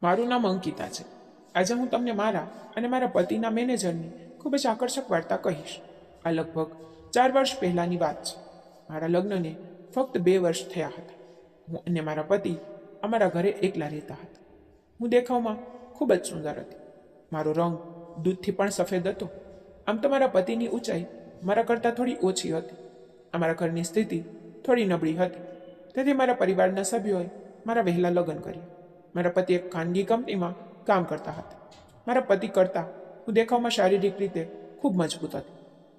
મારું નામ અંકિતા છે. આજે હું તમને મારા અને મારા પતિના મેનેજરની ખૂબ જ આકર્ષક વાર્તા કહીશ. આ લગભગ 4 વર્ષ પહેલાંની વાત છે. મારા લગ્નને ફક્ત 2 વર્ષ થયા હતા. હું અને મારા પતિ અમારા ઘરે એકલા રહેતા હતા. હું દેખાવમાં ખૂબ જ સુંદર હતી. મારો રંગ દૂધથી પણ સફેદ હતો. આમ તો મારા પતિની ઊંચાઈ મારા કરતાં થોડી ઓછી હતી. અમારા ઘરની સ્થિતિ થોડી નબળી હતી. તેથી મારા પરિવારના સભ્યોએ મારા વહેલા લગ્ન કર્યા. મારા પતિ એક ખાનગી કંપનીમાં કામ કરતા હતા. મારા પતિ કરતાં હું દેખાવમાં શારીરિક રીતે ખૂબ મજબૂત હતી,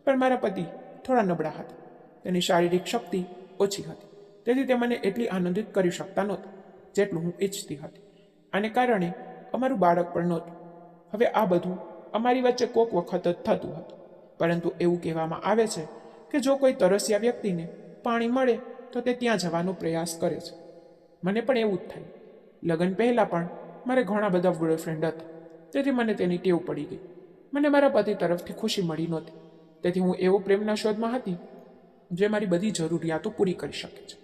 પણ મારા પતિ થોડા નબળા હતા. તેની શારીરિક શક્તિ ઓછી હતી, તેથી તે મને એટલી આનંદિત કરી શકતા નહોતા જેટલું હું ઈચ્છતી હતી. આને કારણે અમારું બાળક પણ નહોતું. હવે આ બધું અમારી વચ્ચે કોક વખત જ થતું હતું, પરંતુ એવું કહેવામાં આવે છે કે જો કોઈ તરસ્યા વ્યક્તિને પાણી મળે તો તે ત્યાં જવાનો પ્રયાસ કરે છે. મને પણ એવું જ થયું. લગ્ન પહેલાં પણ મારે ઘણા બધા બોયફ્રેન્ડ હતા, તેથી મને તેની ટેવ પડી ગઈ. મને મારા પતિ તરફથી ખુશી મળી નહોતી, તેથી હું એવો પ્રેમના શોધમાં હતી જે મારી બધી જરૂરિયાતો પૂરી કરી શકે છે.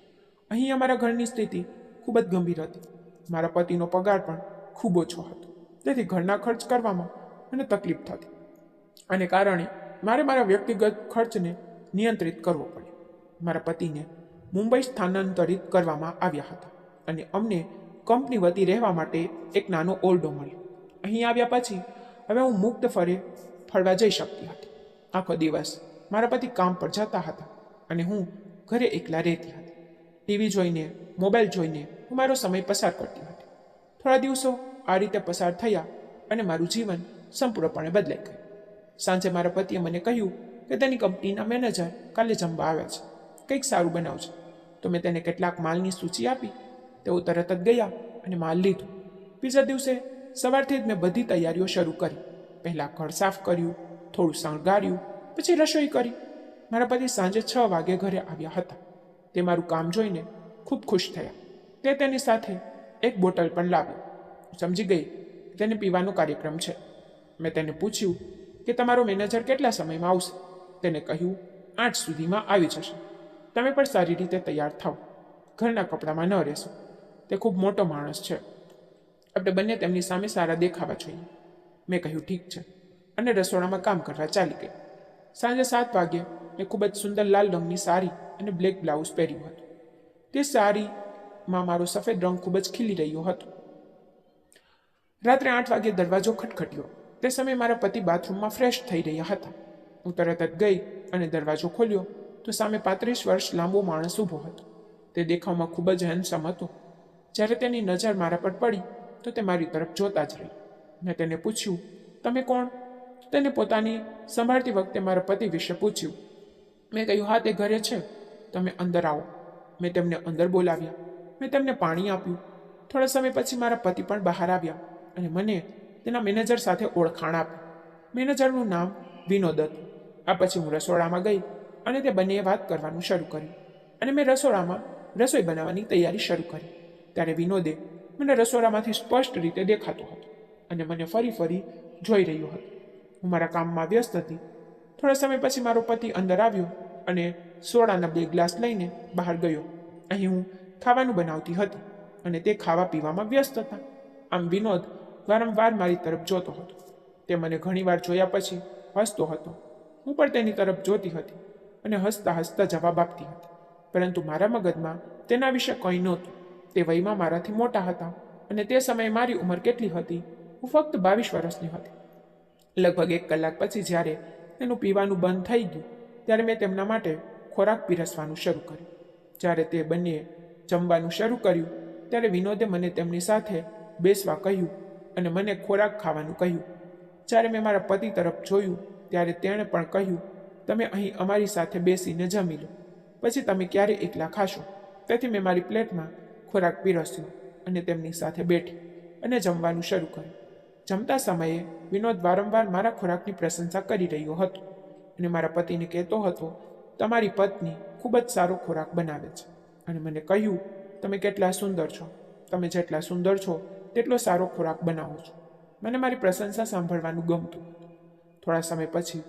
અહીં અમારા ઘરની સ્થિતિ ખૂબ જ ગંભીર હતી. મારા પતિનો પગાર પણ ખૂબ ઓછો હતો, તેથી ઘરના ખર્ચ કરવામાં મને તકલીફ થતી. આને કારણે મારે મારા વ્યક્તિગત ખર્ચને નિયંત્રિત કરવો પડ્યો. મારા પતિને મુંબઈ સ્થાનાંતરિત કરવામાં આવ્યા હતા અને અમને કંપની વતી રહેવા માટે એક નાનો ઓરડો મળ્યો. અહીં આવ્યા પછી હવે હું મુક્ત ફરવા જઈ શકતી હતી. આખો દિવસ મારા પતિ કામ પર જતા હતા અને હું ઘરે એકલા રહેતી હતી. ટીવી જોઈને, મોબાઈલ જોઈને હું મારો સમય પસાર કરતી હતી. થોડા દિવસો આ રીતે પસાર થયા અને મારું જીવન સંપૂર્ણપણે બદલાઈ ગયું. સાંજે મારા પતિએ મને કહ્યું કે તેની કંપનીના મેનેજર કાલે જમવા આવ્યા છે, કંઈક સારું બનાવશે. તો મેં તેને કેટલાક માલની સૂચિ આપી. તેઓ તરત જ ગયા અને માલ લીધો. બીજા દિવસે સવારથી જ મેં બધી તૈયારીઓ શરૂ કરી. પહેલાં ઘર સાફ કર્યું, થોડું શણગાર્યું, પછી રસોઈ કરી. મારા પતિ સાંજે 6 વાગે ઘરે આવ્યા હતા. તે મારું કામ જોઈને ખૂબ ખુશ થયા. તે તેની સાથે એક બોટલ પણ લાવ્યો. સમજી ગઈ કે તેને પીવાનો કાર્યક્રમ છે. મેં તેને પૂછ્યું કે તમારો મેનેજર કેટલા સમયમાં આવશે. તેને કહ્યું 8 સુધીમાં આવી જશે. તમે પણ સારી રીતે તૈયાર થાઓ, ઘરના કપડામાં ન રહેશો. તે ખૂબ મોટો માણસ છે, આપણે બંને તેમની સામે સારા દેખાવા જોઈએ. મેં કહ્યું ઠીક છે, અને રસોડામાં કામ કરવા ચાલી ગઈ. સાંજે 7 વાગ્યે મેં ખૂબ જ સુંદર લાલ રંગની સાડી અને બ્લેક બ્લાઉઝ પહેર્યું હતું. તે સાડીમાં મારો સફેદ રંગ ખૂબ જ ખીલી રહ્યો હતો. રાત્રે 8 વાગ્યે દરવાજો ખટખટ્યો. તે સમયે મારા પતિ બાથરૂમમાં ફ્રેશ થઈ રહ્યા હતા. હું તરત જ ગઈ અને દરવાજો ખોલ્યો તો સામે 35 વર્ષ લાંબો માણસ ઊભો હતો. તે દેખાવમાં ખૂબ જ હેન્ડસમ હતો. જ્યારે તેની નજર મારા પર પડી તો તે મારી તરફ જોતા જ રહી. મેં તેને પૂછ્યું, તમે કોણ? તેને પોતાની સંભાળતી વખતે મારા પતિ વિશે પૂછ્યું. મેં કહ્યું, હા, તે ઘરે છે, તમે અંદર આવો. મેં તેમને અંદર બોલાવ્યા. મેં તેમને પાણી આપ્યું. થોડા સમય પછી મારા પતિ પણ બહાર આવ્યા અને મને તેના મેનેજર સાથે ઓળખાણ આપી. મેનેજરનું નામ વિનોદ હતું. આ પછી હું રસોડામાં ગઈ અને તે બંનેએ વાત કરવાનું શરૂ કર્યું અને મેં રસોડામાં રસોઈ બનાવવાની તૈયારી શરૂ કરી. ત્યારે વિનોદે મને રસોડામાંથી સ્પષ્ટ રીતે દેખાતો હતો અને મને ફરી ફરી જોઈ રહ્યો હતો. હું મારા કામમાં વ્યસ્ત હતી. થોડા સમય પછી મારો પતિ અંદર આવ્યો અને સોડાના 2 ગ્લાસ લઈને બહાર ગયો. અહીં હું ખાવાનું બનાવતી હતી અને તે ખાવા પીવામાં વ્યસ્ત હતા. આમ વિનોદ વારંવાર મારી તરફ જોતો હતો. તે મને ઘણીવાર જોયા પછી હસતો હતો. હું પણ તેની તરફ જોતી હતી અને હસતા હસતા જવાબ આપતી હતી, પરંતુ મારા મગજમાં તેના વિશે કંઈ નહોતું. તે વયમાં મારાથી મોટા હતા અને તે સમયે મારી ઉંમર કેટલી હતી? હું ફક્ત 22 વર્ષની હતી. લગભગ 1 કલાક પછી જ્યારે તેનું પીવાનું બંધ થઈ ગયું ત્યારે મેં તેમના માટે ખોરાક પીરસવાનું શરૂ કર્યું. જ્યારે તે બંનેએ જમવાનું શરૂ કર્યું ત્યારે વિનોદે મને તેમની સાથે બેસવા કહ્યું અને મને ખોરાક ખાવાનું કહ્યું. જ્યારે મેં મારા પતિ તરફ જોયું ત્યારે તેણે પણ કહ્યું, તમે અહીં અમારી સાથે બેસીને જમી લો, પછી તમે ક્યારે એકલા ખાશો. તેથી મેં મારી પ્લેટમાં ખોરાક પીરસ્યો અને તેમની સાથે બેઠી અને જમવાનું શરૂ કર્યું. જમતા સમયે વિનોદ વારંવાર મારા ખોરાકની પ્રશંસા કરી રહ્યો હતો અને મારા પતિને કહેતો હતો, તમારી પત્ની ખૂબ જ સારો ખોરાક બનાવે છે. અને મને કહ્યું, તમે કેટલા સુંદર છો, તમે જેટલા સુંદર છો તેટલો સારો ખોરાક બનાવો છો. મને મારી પ્રશંસા સાંભળવાનું ગમતું. થોડા સમય પછી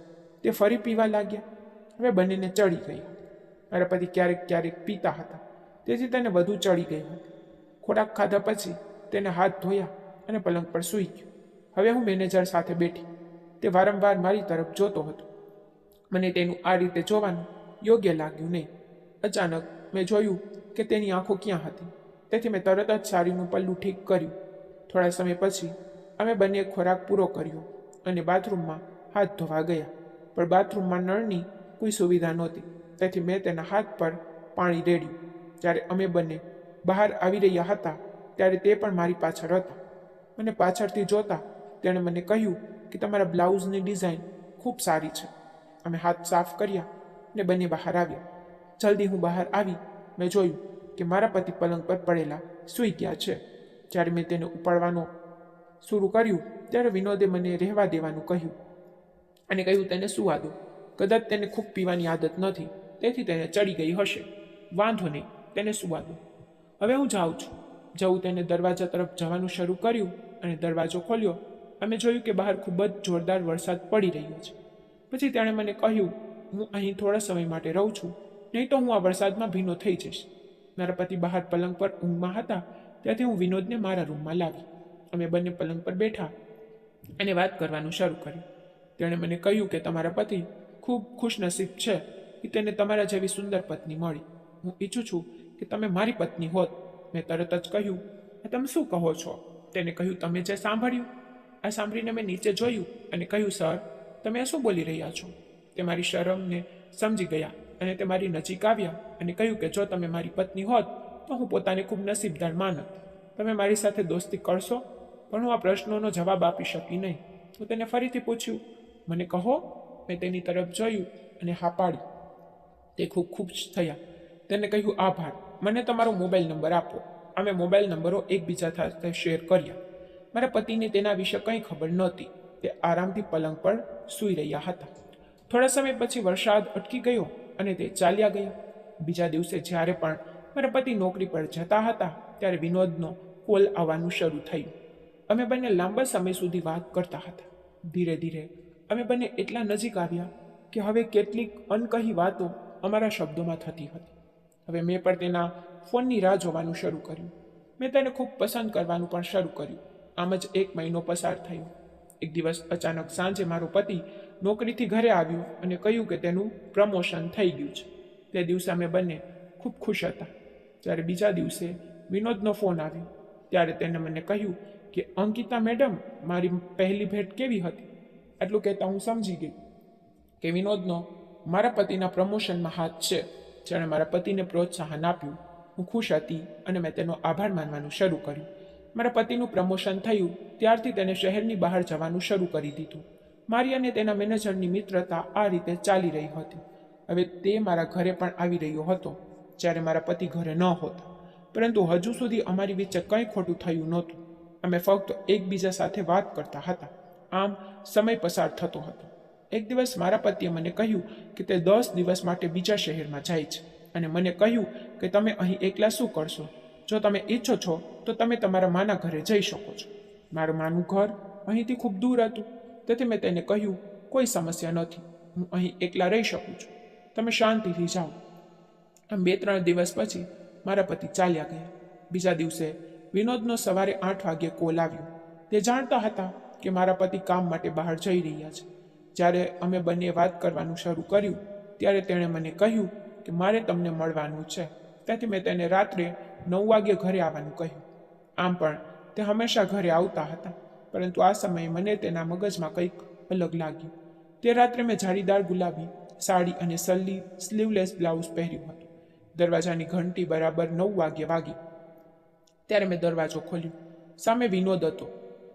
તે ફરી પીવા લાગ્યા. હવે બંનેને ચડી ગઈ હતી. મારા પતિ ક્યારેક ક્યારેક પીતા હતા, તેથી તેને વધુ ચડી ગઈ હતી. ખોરાક ખાધા પછી તેને હાથ ધોયા અને પલંગ પર સૂઈ ગયો. હવે હું મેનેજર સાથે બેઠી. તે વારંવાર મારી તરફ જોતો હતો. મને તેનું આ રીતે જોવાનું યોગ્ય લાગ્યું નહીં. અચાનક મેં જોયું કે તેની આંખો ક્યાં હતી. તેથી મેં તરત જ સાડીનું પલ્લું ઠીક કર્યું. થોડા સમય પછી અમે બંને ખોરાક પૂરો કર્યો અને બાથરૂમમાં હાથ ધોવા ગયા. પણ બાથરૂમમાં નળની કોઈ સુવિધા નહોતી. તેથી મેં તેના હાથ પર પાણી રેડ્યું. જ્યારે અમે બંને બહાર આવી રહ્યા હતા ત્યારે તે પણ મારી પાછળ હતા. મને પાછળથી જોતા તેણે મને કહ્યું કે તમારા બ્લાઉઝની ડિઝાઇન ખૂબ સારી છે. અમે હાથ સાફ કર્યા અને બંને બહાર આવ્યા. જલ્દી હું બહાર આવી મેં જોયું કે મારા પતિ પલંગ પર પડેલા સૂઈ ગયા છે. જ્યારે મેં તેને ઉપાડવાનું શરૂ કર્યું ત્યારે વિનોદે મને રહેવા દેવાનું કહ્યું અને કહ્યું તેને સુવા દો. કદાચ તેને ખૂબ પીવાની આદત નથી, તેથી તેને ચડી ગઈ હશે. વાંધો નહીં, તેને સુવા દો. હવે હું જાઉં છું. જવું તેને દરવાજા તરફ જવાનું શરૂ કર્યું અને દરવાજો ખોલ્યો. અમે જોયું કે બહાર ખૂબ જ જોરદાર વરસાદ પડી રહ્યો છે. પછી તેણે મને કહ્યું, હું અહીં થોડા સમય માટે રહું છું, નહીં તો હું આ વરસાદમાં ભીનો થઈ જઈશ. મારા પતિ બહાર પલંગ પર ઊંઘમાં હતા, ત્યાંથી હું વિનોદને મારા રૂમમાં લાવી. અમે બંને પલંગ પર બેઠા અને વાત કરવાનું શરૂ કર્યું. તેણે મને કહ્યું કે તમારા પતિ ખૂબ ખુશનસીબ છે કે તેને તમારા જેવી સુંદર પત્ની મળી. હું ઈચ્છું છું કે તમે મારી પત્ની હોત. મેં તરત જ કહ્યું, તમે શું કહો છો? તેને કહ્યું, તમે જે સાંભળ્યું. આ સાંભળીને મેં નીચે જોયું અને કહ્યું, સર, તમે આ શું બોલી રહ્યા છો? તે મારી શરમને સમજી ગયા અને તે મારી નજીક આવ્યા અને કહ્યું કે જો તમે મારી પત્ની હોત તો હું પોતાને ખૂબ નસીબદાર માનત. તમે મારી સાથે દોસ્તી કરશો? પણ હું આ પ્રશ્નોનો જવાબ આપી શકી નહીં. તો તેને ફરીથી પૂછ્યું, મને કહો. મેં તેની તરફ જોયું અને હા પાડી. તે ખૂબ ખુશ થયા. તેને કહ્યું, આભાર. મને તમારો મોબાઈલ નંબર આપો. અમે મોબાઈલ નંબરો એકબીજા સાથે શેર કર્યા. મારા પતિને તેના વિશે કંઈ ખબર નહોતી. તે આરામથી પલંગ પર સૂઈ રહ્યા હતા. થોડા સમય પછી વરસાદ અટકી ગયો અને તે ચાલ્યા ગયા. બીજા દિવસે જ્યારે પણ મારા પતિ નોકરી પર જતા હતા ત્યારે વિનોદનો કોલ આવવાનું શરૂ થયું. અમે બંને લાંબા સમય સુધી વાત કરતા હતા. ધીરે ધીરે અમે બંને એટલા નજીક આવ્યા કે હવે કેટલીક અનકહી વાતો અમારા શબ્દોમાં થતી હતી. હવે મેં પણ તેના ફોનની રાહ જોવાનું શરૂ કર્યું. મેં તેને ખૂબ પસંદ કરવાનું પણ શરૂ કર્યું. આમ જ 1 મહિનો પસાર થયો. એક દિવસ અચાનક સાંજે મારો પતિ નોકરીથી ઘરે આવ્યો અને કહ્યું કે તેનું પ્રમોશન થઈ ગયું છે. તે દિવસે અમે બંને ખૂબ ખુશ હતા. જ્યારે બીજા દિવસે વિનોદનો ફોન આવ્યો ત્યારે તેને મને કહ્યું કે અંકિતા મેડમ, મારી પહેલી ભેટ કેવી હતી? આટલું કહેતા હું સમજી ગઈ કે વિનોદનો મારા પતિના પ્રમોશનમાં હાથ છે. જેણે મારા પતિને પ્રોત્સાહન આપ્યું. હું ખુશ હતી અને મેં તેનો આભાર માનવાનું શરૂ કર્યું. મારા પતિનું પ્રમોશન થયું ત્યારથી તેને શહેરની બહાર જવાનું શરૂ કરી દીધું. મારી અને તેના મેનેજરની મિત્રતા આ રીતે ચાલી રહી હતી. હવે તે મારા ઘરે પણ આવી રહ્યો હતો જ્યારે મારા પતિ ઘરે ન હોતા. પરંતુ હજુ સુધી અમારી વચ્ચે કંઈ ખોટું થયું નહોતું. અમે ફક્ત એકબીજા સાથે વાત કરતા હતા. આમ સમય પસાર થતો હતો. એક દિવસ મારા પતિએ મને કહ્યું કે તે 10 દિવસ માટે બીજા શહેરમાં જાય છે અને મને કહ્યું કે તમે અહીં એકલા શું કરશો? જો તમે ઈચ્છો છો તો તમે તમારા માના ઘરે જઈ શકો છો. મારું માનું ઘર અહીંથી ખૂબ દૂર હતું. તેથી મેં તેને કહ્યું, કોઈ સમસ્યા નથી, હું અહીં એકલા રહી શકું છું, તમે શાંતિથી જાઓ. આમ 2-3 દિવસ પછી મારા પતિ ચાલ્યા ગયા. બીજા દિવસે વિનોદનો સવારે 8 વાગ્યે કોલ આવ્યો. તે જાણતા હતા કે મારા પતિ કામ માટે બહાર જઈ રહ્યા છે. જ્યારે અમે બંને વાત કરવાનું શરૂ કર્યું ત્યારે તેણે મને કહ્યું કે મારે તમને મળવાનું છે. તેથી મેં તેને રાત્રે 9 વાગ્યે ઘરે આવવાનું કહ્યું. આમ પણ તે હંમેશા ઘરે આવતા હતા, પરંતુ આ સમયે મને તેના મગજમાં કંઈક અલગ લાગ્યું. તે રાત્રે મેં જાળીદાર ગુલાબી સાડી અને સ્લીવલેસ બ્લાઉઝ પહેર્યું હતું. દરવાજાની ઘંટી બરાબર 9 વાગ્યે વાગી. ત્યારે મેં દરવાજો ખોલ્યો. સામે વિનોદ હતો.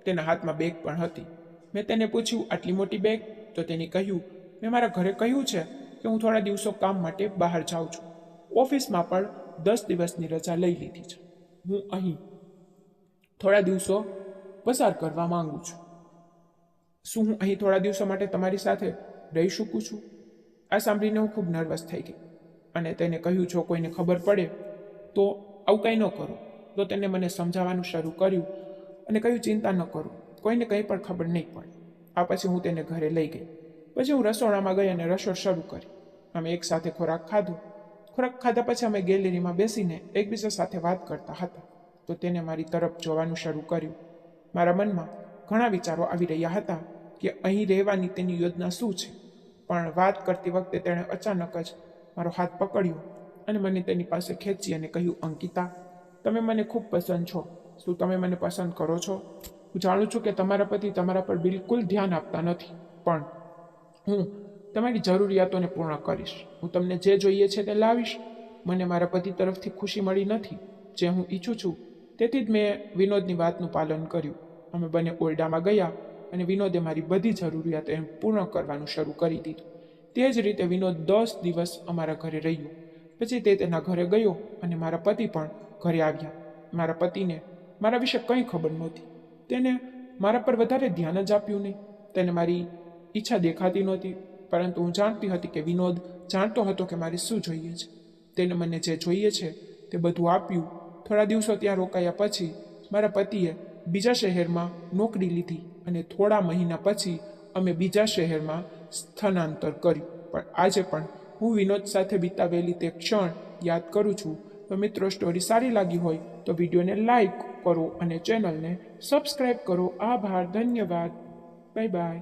તેના હાથમાં બેગ પણ હતી. મેં તેને પૂછ્યું, આટલી મોટી બેગ? તો તેને કહ્યું, મેં મારા ઘરે કહ્યું છે કે હું થોડા દિવસો કામ માટે બહાર જાઉં છું. ઓફિસમાં પણ 10 દિવસની રજા લઈ લીધી છે. હું અહીં થોડા દિવસો પસાર કરવા માંગુ છું. શું હું અહીં થોડા દિવસો માટે તમારી સાથે રહી શકું છું? આ સાંભળીને હું ખૂબ નર્વસ થઈ ગઈ અને તેને કહ્યું, જો કોઈને ખબર પડે તો આવું કંઈ ન કરો. તો તેને મને સમજાવવાનું શરૂ કર્યું અને કહ્યું, ચિંતા ન કરો, કોઈને કંઈ પણ ખબર નહીં પડે. આ પછી હું તેને ઘરે લઈ ગઈ. પછી હું રસોડામાં ગઈ અને રસોઈ શરૂ કરી. અમે એક સાથે ખોરાક ખાધો. ખોરાક ખાધા પછી અમે ગેલેરીમાં બેસીને એકબીજા સાથે વાત કરતા હતા. તો તેને મારી તરફ જોવાનું શરૂ કર્યું. મારા મનમાં ઘણા વિચારો આવી રહ્યા હતા કે અહીં રહેવાની તેની યોજના શું છે, પણ વાત કરતી વખતે તેણે અચાનક જ મારો હાથ પકડ્યો અને મને તેની પાસે ખેંચી અને કહ્યું, અંકિતા, તમે મને ખૂબ પસંદ છો. શું તમે મને પસંદ કરો છો? હું જાણું છું કે તમારા પતિ તમારા પર બિલકુલ ધ્યાન આપતા નથી, પણ હું તમારી જરૂરિયાતોને પૂર્ણ કરીશ. હું તમને જે જોઈએ છે તે લાવીશ. મને મારા પતિ તરફથી ખુશી મળી નથી જે હું ઈચ્છું છું, તેથી જ મેં વિનોદની વાતનું પાલન કર્યું. અમે બંને ઓરડામાં ગયા અને વિનોદે મારી બધી જરૂરિયાતો એમ પૂર્ણ કરવાનું શરૂ કરી દીધું. તે જ રીતે વિનોદ 10 દિવસ અમારા ઘરે રહ્યો. પછી તે તેના ઘરે ગયો અને મારા પતિ પણ ઘરે આવ્યા. મારા પતિને મારા વિશે કંઈ ખબર નહોતી. તેને મારા પર વધારે ધ્યાન જ આપ્યું નહીં. તેને મારી ઈચ્છા દેખાતી નહોતી, પરંતુ હું જાણતી હતી કે વિનોદ જાણતો હતો કે મારે શું જોઈએ છે. તેને મને જે જોઈએ છે તે બધું આપ્યું. થોડા દિવસો ત્યાં રોકાયા પછી મારા પતિએ બીજા શહેરમાં નોકરી લીધી અને થોડા મહિના પછી અમે બીજા શહેરમાં સ્થળાંતર કર્યું. પણ આજે પણ હું વિનોદ સાથે વિતાવેલી તે ક્ષણ યાદ કરું છું. તો મિત્રો, સ્ટોરી સારી લાગી હોય તો વિડીયોને લાઈક કરો અને ચેનલને સબસ્ક્રાઈબ કરો. આભાર, ધન્યવાદ, બાય બાય.